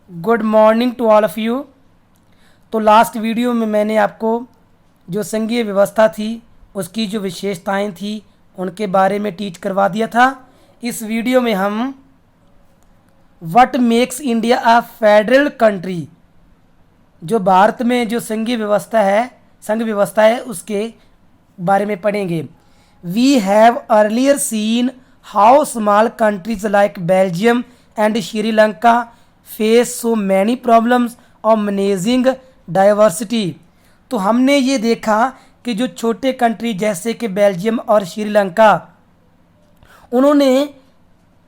Good morning to all of you. तो last video में मैंने आपको जो संघीय व्यवस्था थी उसकी जो विशेषताएं थी उनके बारे में टीच करवा दिया था। इस वीडियो में हम what makes India a federal country, जो भारत में जो संघ व्यवस्था है उसके बारे में पढ़ेंगे। We have earlier seen how small countries like Belgium and Sri Lanka face so many problems of managing diversity. तो हमने ये देखा कि जो छोटे कंट्री जैसे कि बेल्जियम और श्रीलंका, उन्होंने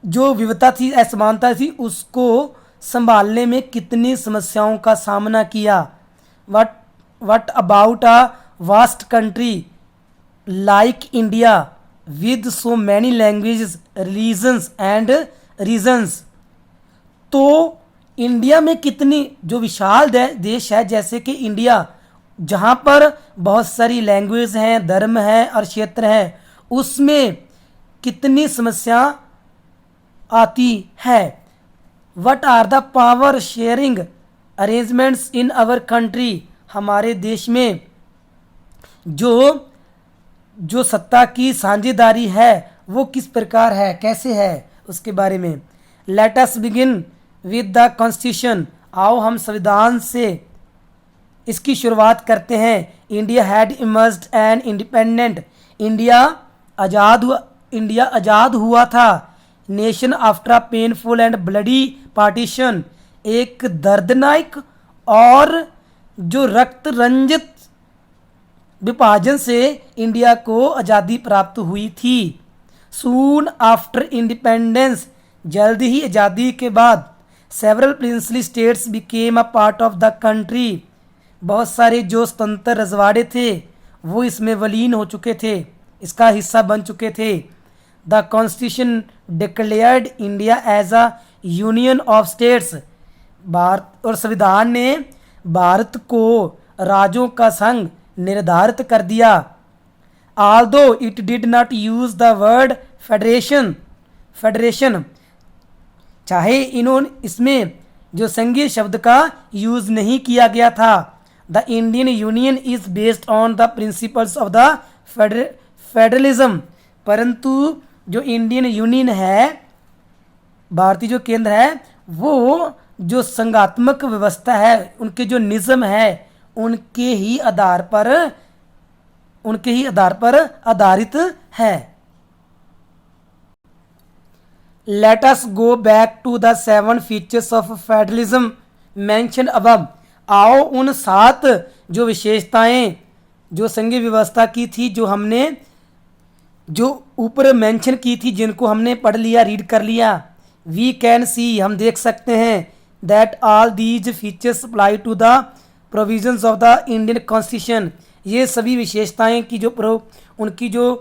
जो विविधता थी, असमानता थी, उसको संभालने में कितनी समस्याओं का सामना किया। What what about a vast country like India with so many languages religions and regions. तो इंडिया में कितनी जो विशाल देश है जैसे कि इंडिया, जहाँ पर बहुत सारी लैंग्वेज हैं, धर्म हैं और क्षेत्र हैं, उसमें कितनी समस्या आती है। What are the power sharing arrangements in our country. हमारे देश में जो जो सत्ता की साझेदारी है वो किस प्रकार है, कैसे है, उसके बारे में। Let us begin with the constitution. आओ हम संविधान से इसकी शुरुआत करते हैं। India had emerged an independent. India आज़ाद हुआ था। Nation after a painful and bloody partition. एक दर्दनाक और जो रक्त रंजित विभाजन से इंडिया को आज़ादी प्राप्त हुई थी। सून आफ्टर इंडिपेंडेंस, जल्द ही आज़ादी के बाद, several princely states became a part of the country. बहुत सारे जो स्वतंत्र रजवाड़े थे वो इसमें विलीन हो चुके थे, इसका हिस्सा बन चुके थे। The constitution declared India as a union of states. भारत और संविधान ने भारत को राज्यों का संघ निर्धारित कर दिया। Aldous it did not use the word federation, चाहे इन्होंने इसमें जो संघीय शब्द का यूज नहीं किया गया था। The Indian union is based on the principles of the federalism. परंतु जो इंडियन यूनियन है, भारतीय जो केंद्र है, वो जो संघात्मक व्यवस्था है, उनके जो निज़म है, उनके ही आधार पर आधारित है। Let us go back to the 7 features of federalism mention above. आओ उन 7 जो विशेषताएं जो संघीय व्यवस्था की थी, जो हमने जो ऊपर मेंशन की थी, जिनको हमने पढ़ लिया, रीड कर लिया। वी कैन सी, हम देख सकते हैं, that all these features apply to the provisions of the Indian constitution. ये सभी विशेषताएं की उनकी जो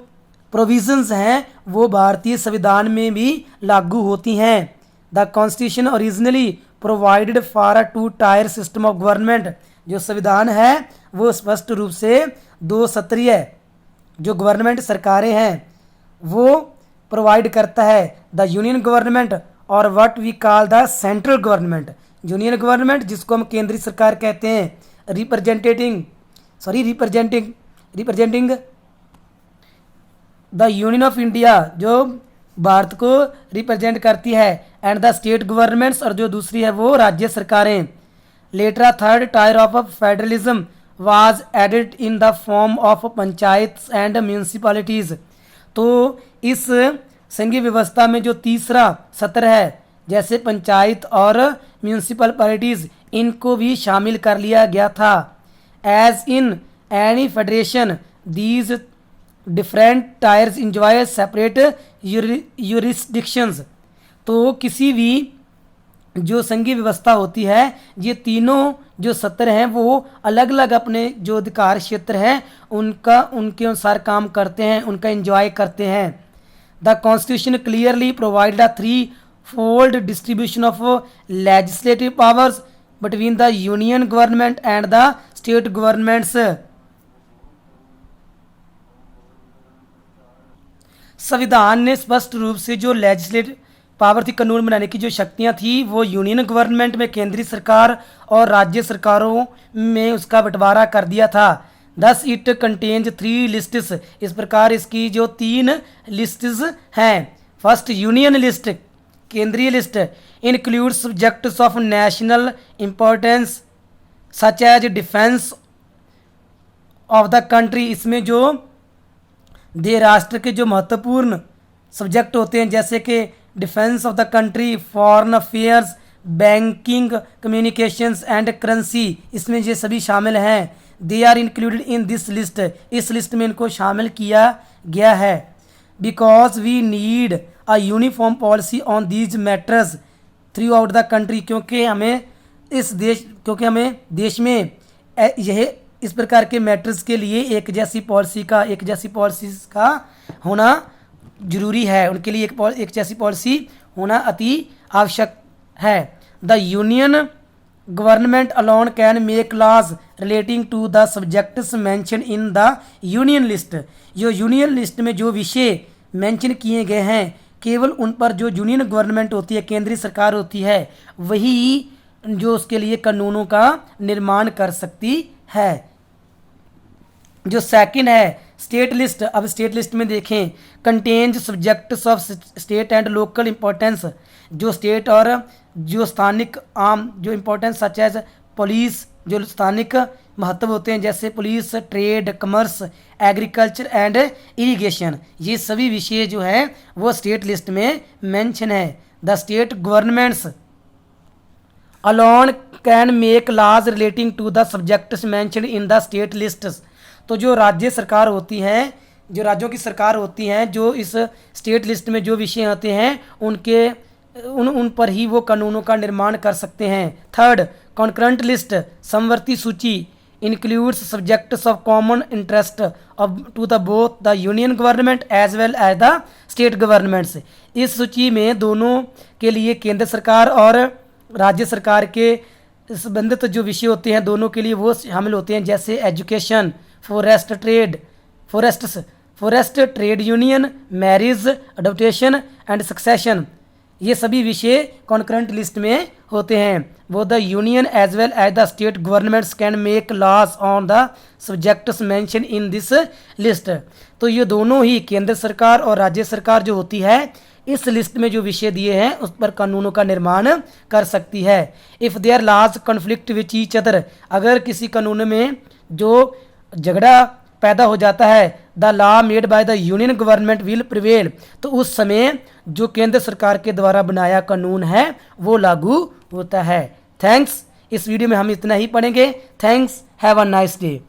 प्रोविजंस हैं वो भारतीय संविधान में भी लागू होती हैं। The constitution originally provided for a 2 tier system of government. जो संविधान है वो स्पष्ट रूप से 2 स्तरीय जो गवर्नमेंट सरकारें हैं वो प्रोवाइड करता है। द यूनियन गवर्नमेंट और what we call the central government. Union government जिसको हम केंद्रीय सरकार कहते हैं, representing the union of India, जो भारत को रिप्रेजेंट करती है, एंड द स्टेट गवर्नमेंट्स, और जो दूसरी है वो राज्य सरकारें। Later third tier of federalism was added in the form of panchayat and municipalities. तो इस संघीय व्यवस्था में जो तीसरा सत्र है, जैसे पंचायत और म्यूनसिपल पॉलिटीज, इनको भी शामिल कर लिया गया था। As in any federation these different tiers enjoy separate jurisdictions. तो किसी भी जो संघीय व्यवस्था होती है, ये तीनों जो सत्र हैं वो अलग अलग अपने जो अधिकार क्षेत्र है उनके अनुसार काम करते हैं, उनका एंजॉय करते हैं। The constitution clearly provide the 3-fold distribution of legislative powers between the union government and the state governments. संविधान ने स्पष्ट रूप से जो लेजिस्लेटिव पावर थी, कानून बनाने की जो शक्तियां थी वो यूनियन गवर्नमेंट में, केंद्रीय सरकार और राज्य सरकारों में उसका बंटवारा कर दिया था। दस इट कंटेन्स 3 लिस्ट्स, इस प्रकार इसकी जो 3 लिस्ट्स हैं। फर्स्ट यूनियन लिस्ट, केंद्रीय list, includes subjects of national importance such as defence of the country, इसमें जो दे राष्ट्र के जो महत्वपूर्ण सब्जेक्ट होते हैं जैसे कि defence of the country, foreign affairs, banking, communications and currency, इसमें ये सभी शामिल हैं। They are included in this list, इस लिस्ट में इनको शामिल किया गया है। Because we need a uniform policy on these matters throughout the country, क्योंकि हमें देश में यह इस प्रकार के मैटर्स के लिए एक जैसी पॉलिसीज का होना जरूरी है, उनके लिए एक जैसी पॉलिसी होना अति आवश्यक है। The union government alone can make laws relating to the subjects mention in the union list, जो यूनियन लिस्ट में जो विषय मेंशन किए गए हैं केवल उन पर जो यूनियन गवर्नमेंट होती है, केंद्रीय सरकार होती है, वही जो उसके लिए कानूनों का निर्माण कर सकती है। जो सेकंड है स्टेट लिस्ट, अब स्टेट लिस्ट में देखें, contains subjects of state and local importance, जो स्टेट और जो स्थानिक आम जो इंपॉर्टेंस सच एज पुलिस, जो स्थानिक महत्व होते हैं जैसे police, trade, commerce, agriculture and irrigation, ये सभी विषय जो है वो स्टेट लिस्ट में मेंशन है। The state governments alone can make laws relating to the subjects mentioned in the state lists, तो जो राज्य सरकार होती हैं, जो राज्यों की सरकार होती हैं, जो इस स्टेट लिस्ट में जो विषय आते हैं उन पर ही वो कानूनों का निर्माण कर सकते हैं। थर्ड कॉन्करेंट लिस्ट, समवर्ती सूची, includes subjects of common interest of to the both the union government as well as the state governments, इस सूची में दोनों के लिए केंद्र सरकार और राज्य सरकार के संबंधित जो विषय होते हैं दोनों के लिए वो शामिल होते हैं, जैसे education, forest trade union, marriage, adoption and succession, ये सभी विषय कॉन्करेंट लिस्ट में होते हैं। वो the union as well as the state governments can make laws on the subjects mention in this list, तो ये दोनों ही केंद्र सरकार और राज्य सरकार जो होती है इस लिस्ट में जो विषय दिए हैं उस पर कानूनों का निर्माण कर सकती है। If there laws conflict which each other, अगर किसी कानून में जो झगड़ा पैदा हो जाता है, the law made by the union government will prevail, तो उस समय जो केंद्र सरकार के द्वारा बनाया कानून है वो लागू होता है। थैंक्स, इस वीडियो में हम इतना ही पढ़ेंगे। Thanks, have a nice day.